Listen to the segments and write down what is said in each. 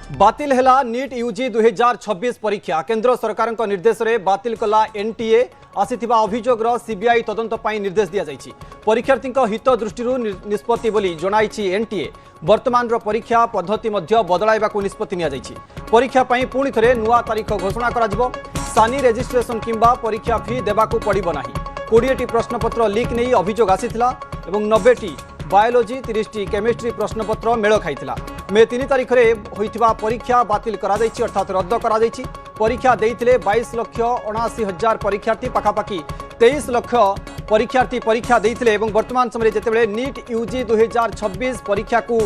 बातिल हेला NEET UG 2026 परीक्षा केंद्र सरकार निर्देश में बातिल कला एनटीए आसीथिबा अभियोगर सीबीआई तदंत पर निर्देश दिया जायछि। परीक्षार्थी हित दृष्टि निष्पत्ति बोली जणाइछि एनटीए। वर्तमान परीक्षा पद्धति मध्य बदलाइबाकू निष्पत्ति निया जायछि। परीक्षा पई पुणी थरे नुआ तारीख घोषणा कराजिबो। सानी रजिस्ट्रेशन किंबा परीक्षा फी देबाकू पड़िबो नाही। 20टी प्रश्नपत्र लीक नहीं अभियोग आसीथिला एवं 90टी बायोलोजी 30टी केमिस्ट्री प्रश्नपत्र मेल खाइथिला। मे 3 तारीख में होइथिबा परीक्षा बातिल करा जायछि अर्थात रद्द करा जायछि। परीक्षा देइथिले 22,79,000 परीक्षार्थी पाखापाखि 23 लाख परीक्षार्थी परीक्षा देइथिले एवं वर्तमान समय जेतेबेले नीट यूजी 2026 परीक्षा को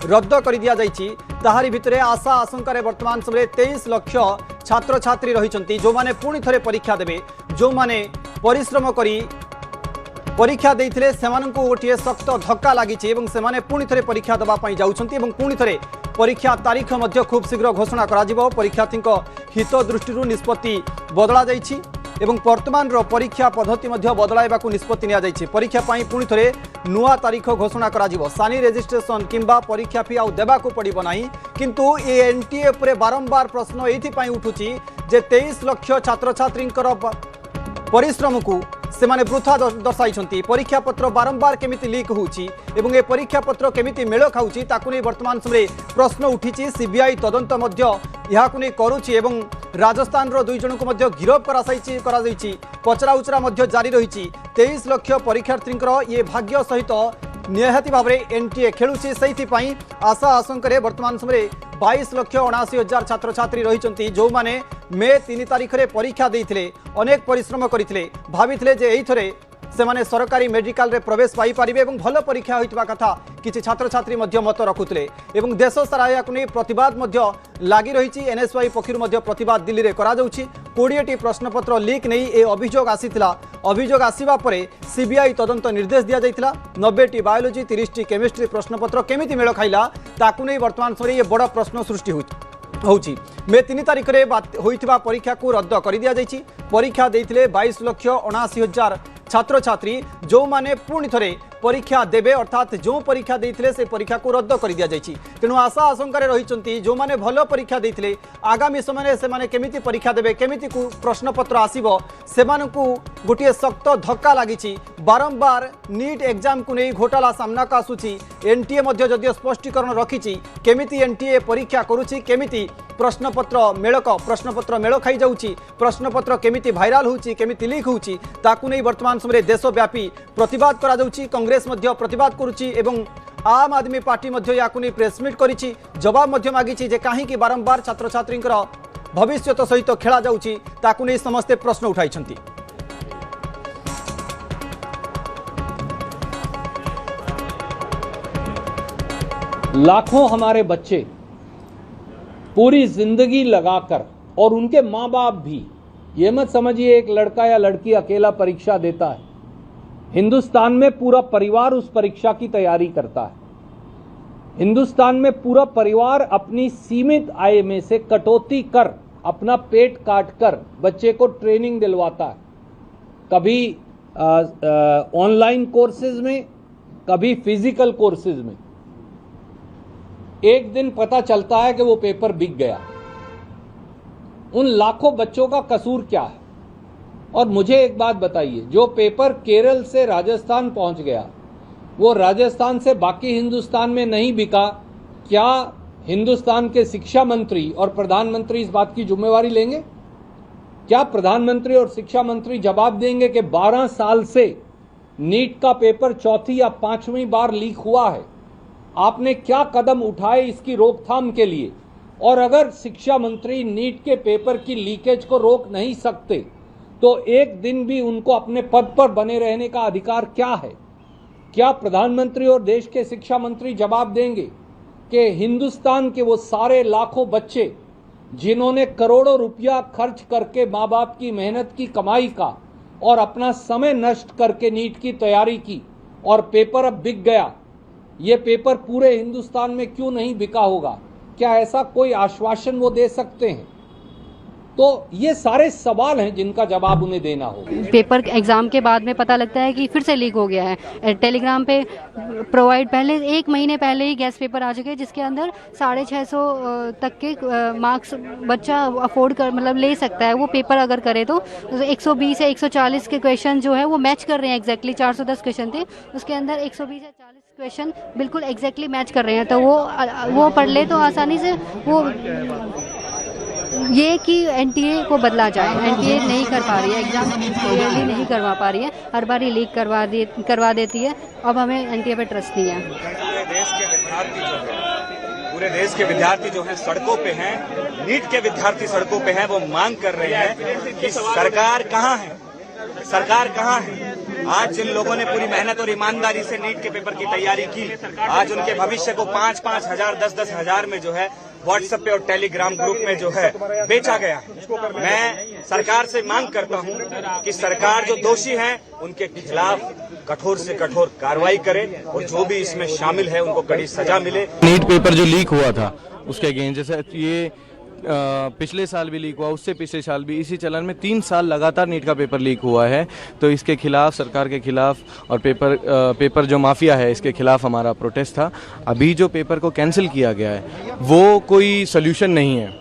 रद्द कर दिया जायछि ताहारी भितरे आशा आशंका वर्तमान समय 23 लाख छात्र छात्री रहिछंती जो माने पुणी थरे परीक्षा देबे। जो माने परिश्रम करी परीक्षा देइथिले सेमानंकु गोटे सख्त धक्का लागिछि एवं सेमाने पुणी थरे परीक्षा दबा पई जाउछंती एवं पुणी थरे परीक्षा तारीख मध्य खूब शीघ्र घोषणा कराजिबो। परीक्षार्थीଙ୍କ हित दृष्टि निष्पत्ति बदला जाइछि एवं वर्तमान परीक्षा पद्धति मध्य बदलाइबाकू निष्पत्ति निया जाइछि। परीक्षा पई पुणी थरे नुआ तारीख घोषणा कराजिबो। सानी रजिस्ट्रेशन किंबा परीक्षा फी आउ देबाकू पड़िबो नाही। किंतु ए एनटीए परे बारंबार प्रश्न एथि पई उठुछि जे 23 लाख छात्र छात्रींकर परिश्रम को सेमाने वृथा दर्शाई। परीक्षा पत्र बारंबार केमिति लीक होउछि एवं ए परीक्षा पत्र केमिति मेल खाउछि ताकू नै वर्तमान समय प्रश्न उठिछि। सीबीआई तदंत मध्य याकू नै करूछि एवं राजस्थान रो 2 जन को मध्य गिरफ करा जाइछि। पचरा उचरा मध्य जारी रहिछि। 23 लाख परीक्षार्थींकर ये भाग्य सहित निहाती भाव में एनटीए खेलुछि। सही आशा आशंका वर्तमान समय 22,79,000 छात्र छात्री रही जो माने मे 3 तारीख में परीक्षा देइथिले अनेक परिश्रम करथिले भाविथिले जे एई थरे सेमाने सरकारी मेडिकल रे प्रवेश पाई परिबे एवं भल परीक्षा होइतबा कथा किछि छात्र छात्री मध्य मत रखुथिले एवं देश सारा याकु नै प्रतिवाद मध्य लागि रहिछि। एनएसवाई पक्षरु मध्य प्रतिवाद दिल्ली रे करा जाउछि। 20टी प्रश्नपत्र लीक नहीं ए अभियोग आसीथिला। अभियोग आसीबा परे सीबीआई तदंत निर्देश दिया जाइथिला। 90टी बायोलोजी 30टी केमिस्ट्री प्रश्नपत्र केमिति मेल खाइला ताकू नै वर्तमान समय ये बड़ प्रश्न सृष्टि होउछि। मे 3 तारीख में होइथिबा परीक्षा को रद्द कर दिया जाइछि। परीक्षा देइथिले 22,79,000 छात्र छात्री जो माने पुणी थरे परीक्षा देबे अर्थात जो परीक्षा देइथिले से परीक्षा को रद्द कर दिया जाइछि। तेणु आशा आशंका रहिछंती जो माने भलो परीक्षा देइथिले आगामी समय सेमाने केमिति परीक्षा देबे केमिति को प्रश्नपत्र आसीबो सेमानकु गोटे सख्त धक्का लागिछि। बारंबार नीट एग्जाम को नहीं घोटाला सामना का आसुछि। एनटीए मध्य जदियो स्पष्टीकरण रखिछि केमिति एनटीए परीक्षा करूछि केमिति प्रश्नपत्र मेल खाई जाउछि प्रश्नपत्र केमिति भाइराल होउछि केमिति लीक होउछि ताकू नहीं वर्तमान समय देशव्यापी प्रतिवाद करा जाउछि। कांग्रेस मध्य प्रतिवाद करुछि एवं आम आदमी पार्टी मध्य याकू नहीं प्रेसमिट करिछि जवाब मध्य मागिछि जे काहे कि बारंबार छात्र छात्रींकर भविष्य सहित खेला जाउछि ताकू नहीं समस्ते प्रश्न उठाइछंती। लाखों हमारे बच्चे पूरी जिंदगी लगाकर और उनके माँ बाप भी, ये मत समझिए एक लड़का या लड़की अकेला परीक्षा देता है। हिंदुस्तान में पूरा परिवार उस परीक्षा की तैयारी करता है। हिंदुस्तान में पूरा परिवार अपनी सीमित आय में से कटौती कर अपना पेट काट कर बच्चे को ट्रेनिंग दिलवाता है। कभी ऑनलाइन कोर्सेज में, कभी फिजिकल कोर्सेज में। एक दिन पता चलता है कि वो पेपर बिक गया। उन लाखों बच्चों का कसूर क्या है? और मुझे एक बात बताइए, जो पेपर केरल से राजस्थान पहुंच गया वो राजस्थान से बाकी हिंदुस्तान में नहीं बिका, क्या हिंदुस्तान के शिक्षा मंत्री और प्रधानमंत्री इस बात की जिम्मेवारी लेंगे? क्या प्रधानमंत्री और शिक्षा मंत्री जवाब देंगे कि 12 साल से नीट का पेपर चौथी या 5वीं बार लीक हुआ है, आपने क्या कदम उठाए इसकी रोकथाम के लिए? और अगर शिक्षा मंत्री नीट के पेपर की लीकेज को रोक नहीं सकते तो एक दिन भी उनको अपने पद पर बने रहने का अधिकार क्या है? क्या प्रधानमंत्री और देश के शिक्षा मंत्री जवाब देंगे कि हिंदुस्तान के वो सारे लाखों बच्चे जिन्होंने करोड़ों रुपया खर्च करके माँ बाप की मेहनत की कमाई का और अपना समय नष्ट करके नीट की तैयारी की और पेपर अब बिक गया, ये पेपर पूरे हिंदुस्तान में क्यों नहीं बिका होगा? क्या ऐसा कोई आश्वासन वो दे सकते हैं? तो ये सारे सवाल हैं जिनका जवाब उन्हें देना होगा। पेपर एग्ज़ाम के बाद में पता लगता है कि फिर से लीक हो गया है। टेलीग्राम पे प्रोवाइड पहले 1 महीने पहले ही गैस पेपर आ चुके हैं, जिसके अंदर 650 तक के मार्क्स बच्चा अफोर्ड कर मतलब ले सकता है। वो पेपर अगर करे तो 120 या 140 के क्वेश्चन जो है वो मैच कर रहे हैं एग्जैक्टली। 410 क्वेश्चन थे, उसके अंदर 120 या 40 क्वेश्चन बिल्कुल एग्जैक्टली मैच कर रहे हैं। तो वो पढ़ ले तो आसानी से वो ये कि एनटीए को बदला जाए। एनटीए नहीं कर पा रही है, एग्ज़ाम क्लियरली नहीं करवा पा रही है, हर बार ही लीक करवा देती है। अब हमें एनटीए पे ट्रस्ट नहीं है। पूरे देश के विद्यार्थी जो हैं सड़कों पे हैं, नीट के विद्यार्थी सड़कों पे हैं, वो मांग कर रहे हैं कि सरकार कहाँ है, सरकार कहाँ है। आज जिन लोगों ने पूरी मेहनत और ईमानदारी से नीट के पेपर की तैयारी की, आज उनके भविष्य को 5-5 हजार 10-10 हजार में जो है व्हाट्सएप पे और टेलीग्राम ग्रुप में जो है बेचा गया है। मैं सरकार से मांग करता हूं कि सरकार जो दोषी हैं उनके खिलाफ कठोर से कठोर कार्रवाई करे और जो भी इसमें शामिल है उनको कड़ी सजा मिले। नीट पेपर जो लीक हुआ था उसके अगेंस्ट, जैसे ये पिछले साल भी लीक हुआ, उससे पिछले साल भी, इसी चलन में 3 साल लगातार नीट का पेपर लीक हुआ है। तो इसके खिलाफ, सरकार के खिलाफ और पेपर जो माफिया है इसके खिलाफ हमारा प्रोटेस्ट था। अभी जो पेपर को कैंसिल किया गया है वो कोई सल्यूशन नहीं है।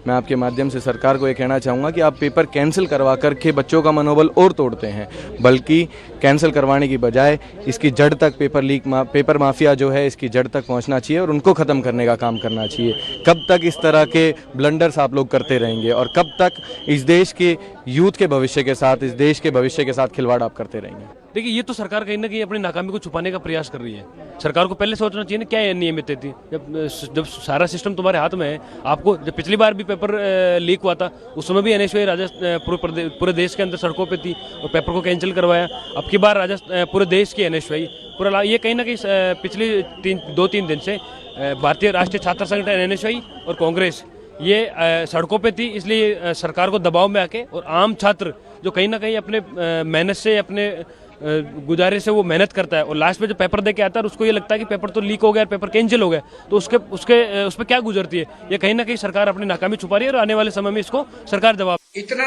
मैं आपके माध्यम से सरकार को ये कहना चाहूँगा कि आप पेपर कैंसिल करवा करके बच्चों का मनोबल और तोड़ते हैं, बल्कि कैंसिल करवाने की बजाय इसकी जड़ तक पेपर माफिया जो है इसकी जड़ तक पहुंचना चाहिए और उनको ख़त्म करने का काम करना चाहिए। कब तक इस तरह के ब्लंडर्स आप लोग करते रहेंगे और कब तक इस देश के यूथ के भविष्य के साथ, इस देश के भविष्य के साथ खिलवाड़ आप करते रहेंगे? देखिए, ये तो सरकार कहीं ना कहीं अपनी नाकामी को छुपाने का प्रयास कर रही है। सरकार को पहले सोचना चाहिए ना क्या नियमित थी। जब सारा सिस्टम तुम्हारे हाथ में है, आपको जब पिछली बार भी पेपर लीक हुआ था उस समय भी एनएसयूआई राजस्थान पूरे देश के अंदर सड़कों पे थी और पेपर को कैंसिल करवाया। अब की बार पूरे देश की एनएसयूआई पूरा ये कहीं ना कहीं पिछले 2-3 दिन से भारतीय राष्ट्रीय छात्र संगठन एनएसयूआई और कांग्रेस ये सड़कों पे थी। इसलिए सरकार को दबाव में आके और आम छात्र जो कहीं ना कहीं अपने मेहनत से, अपने गुजारे से वो मेहनत करता है और लास्ट में जो पेपर दे के आता है उसको ये लगता है कि पेपर तो लीक हो गया, पेपर कैंसिल हो गया, तो उस पर क्या गुजरती है। ये कहीं ना कहीं सरकार अपनी नाकामी छुपा रही है और आने वाले समय में इसको सरकार जवाब। इतना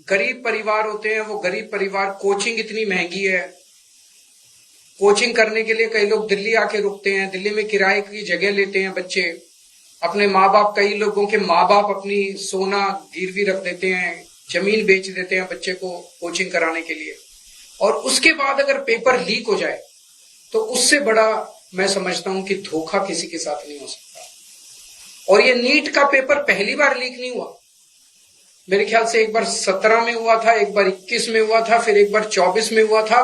गरीब परिवार होते हैं, वो गरीब परिवार, कोचिंग इतनी महंगी है, कोचिंग करने के लिए कई लोग दिल्ली आके रुकते हैं, दिल्ली में किराए की जगह लेते हैं बच्चे, अपने माँ बाप, कई लोगों के माँ बाप अपनी सोना गिरवी रख देते हैं, जमीन बेच देते हैं बच्चे को कोचिंग कराने के लिए, और उसके बाद अगर पेपर लीक हो जाए तो उससे बड़ा मैं समझता हूं कि धोखा किसी के साथ नहीं हो सकता। और ये नीट का पेपर पहली बार लीक नहीं हुआ, मेरे ख्याल से एक बार 17 में हुआ था, एक बार 21 में हुआ था, फिर एक बार 24 में हुआ था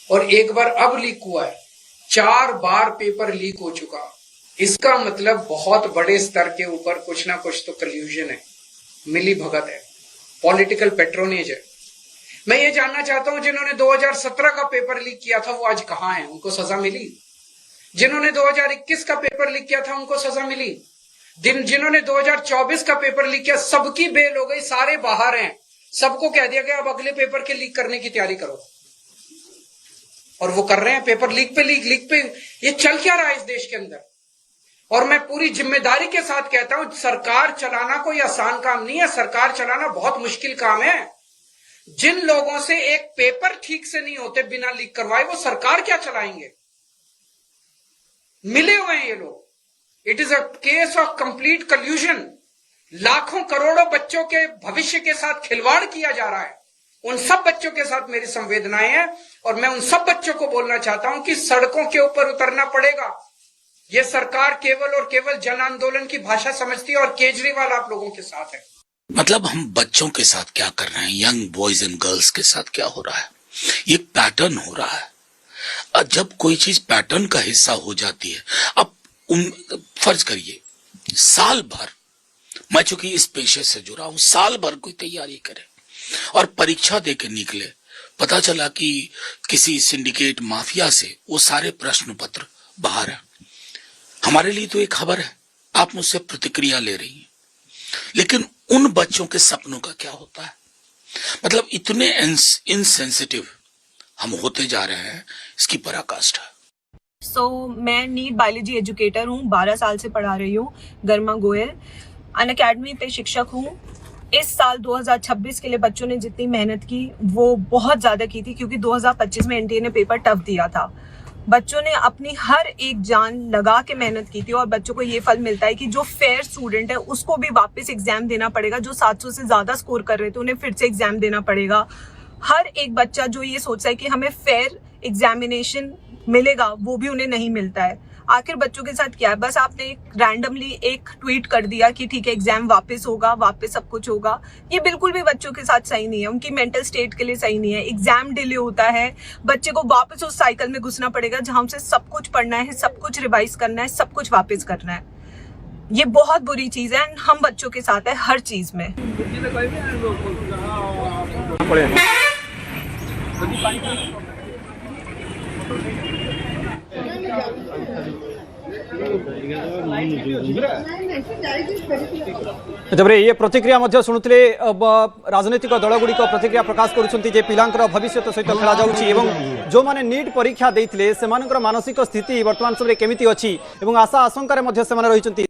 और एक बार अब लीक हुआ है। 4 बार पेपर लीक हो चुका। इसका मतलब बहुत बड़े स्तर के ऊपर कुछ ना कुछ तो कल्यूजन है, मिली भगत है, पॉलिटिकल पेट्रोनेज है। मैं ये जानना चाहता हूं, जिन्होंने 2017 का पेपर लीक किया था वो आज कहां हैं? उनको सजा मिली? जिन्होंने 2021 का पेपर लीक किया था उनको सजा मिली? जिन्होंने 2024 का पेपर लीक किया सबकी बेल हो गई, सारे बाहर हैं, सबको कह दिया गया अब अगले पेपर के लीक करने की तैयारी करो, और वो कर रहे हैं। पेपर लीक पे लीक पे ये चल क्या रहा है इस देश के अंदर? और मैं पूरी जिम्मेदारी के साथ कहता हूं, सरकार चलाना कोई आसान काम नहीं है, सरकार चलाना बहुत मुश्किल काम है। जिन लोगों से एक पेपर ठीक से नहीं होते बिना लीक करवाए, वो सरकार क्या चलाएंगे? मिले हुए हैं ये लोग। It is a case of complete कल्यूजन। लाखों करोड़ों बच्चों के भविष्य के साथ खिलवाड़ किया जा रहा है। उन सब बच्चों के साथ मेरी संवेदनाएं हैं और मैं उन सब बच्चों को बोलना चाहता हूं कि सड़कों के ऊपर उतरना पड़ेगा। यह सरकार केवल और केवल जन आंदोलन की भाषा समझती है और केजरीवाल आप लोगों के साथ है। मतलब हम बच्चों के साथ क्या कर रहे हैं, यंग बॉयज एंड गर्ल्स के साथ क्या हो रहा है, ये पैटर्न हो रहा है। जब कोई चीज पैटर्न का हिस्सा हो जाती है, अब फर्ज करिए साल भर, मैं चूंकि इस पेशे से जुड़ा हूं, साल भर कोई तैयारी करे और परीक्षा देके निकले, पता चला कि किसी सिंडिकेट माफिया से वो सारे प्रश्न पत्र बाहर है। हमारे लिए तो एक खबर है, आप मुझसे प्रतिक्रिया ले रही हैं, लेकिन उन बच्चों के सपनों का क्या होता है? मतलब इतने इनसेंसिटिव हम होते जा रहे हैं, इसकी पराकाष्ठा है। मैं नीट बायोलॉजी एजुकेटर हूँ, 12 साल से पढ़ा रही हूँ, गर्मा गोयल। अनअकैडमी पे शिक्षक हूँ। इस साल 2026 के लिए बच्चों ने जितनी मेहनत की वो बहुत ज़्यादा की थी, क्योंकि 2025 में एनटीए ने पेपर टफ दिया था। बच्चों ने अपनी हर एक जान लगा के मेहनत की थी और बच्चों को ये फल मिलता है कि जो फेयर स्टूडेंट है उसको भी वापस एग्जाम देना पड़ेगा। जो 700 से ज़्यादा स्कोर कर रहे थे उन्हें फिर से एग्जाम देना पड़ेगा। हर एक बच्चा जो ये सोचता है कि हमें फेयर एग्जामिनेशन मिलेगा, वो भी उन्हें नहीं मिलता है। आखिर बच्चों के साथ क्या है? बस आपने रैंडमली एक ट्वीट कर दिया कि ठीक है एग्जाम वापस होगा, वापस सब कुछ होगा। ये बिल्कुल भी बच्चों के साथ सही नहीं है, उनकी मेंटल स्टेट के लिए सही नहीं है। एग्जाम डिले होता है, बच्चे को वापस उस साइकिल में घुसना पड़ेगा जहां से सब कुछ पढ़ना है, सब कुछ रिवाइज करना है, सब कुछ वापस करना है। ये बहुत बुरी चीज है। हम बच्चों के साथ है हर चीज में। जबरे ये प्रतिक्रिया मध्य शुणुले राजनैतिक दलगुड़िक प्रतिक्रिया प्रकाश करुछंती जे पिलांकर भविष्य सहित खेला जाउछि एवं जो माने नीट परीक्षा देइथिले सेमानकर मानसिक स्थिति वर्तमान समय केमिति अछि एवं आशा आशंका रे मध्य सेमाने रहिछंती।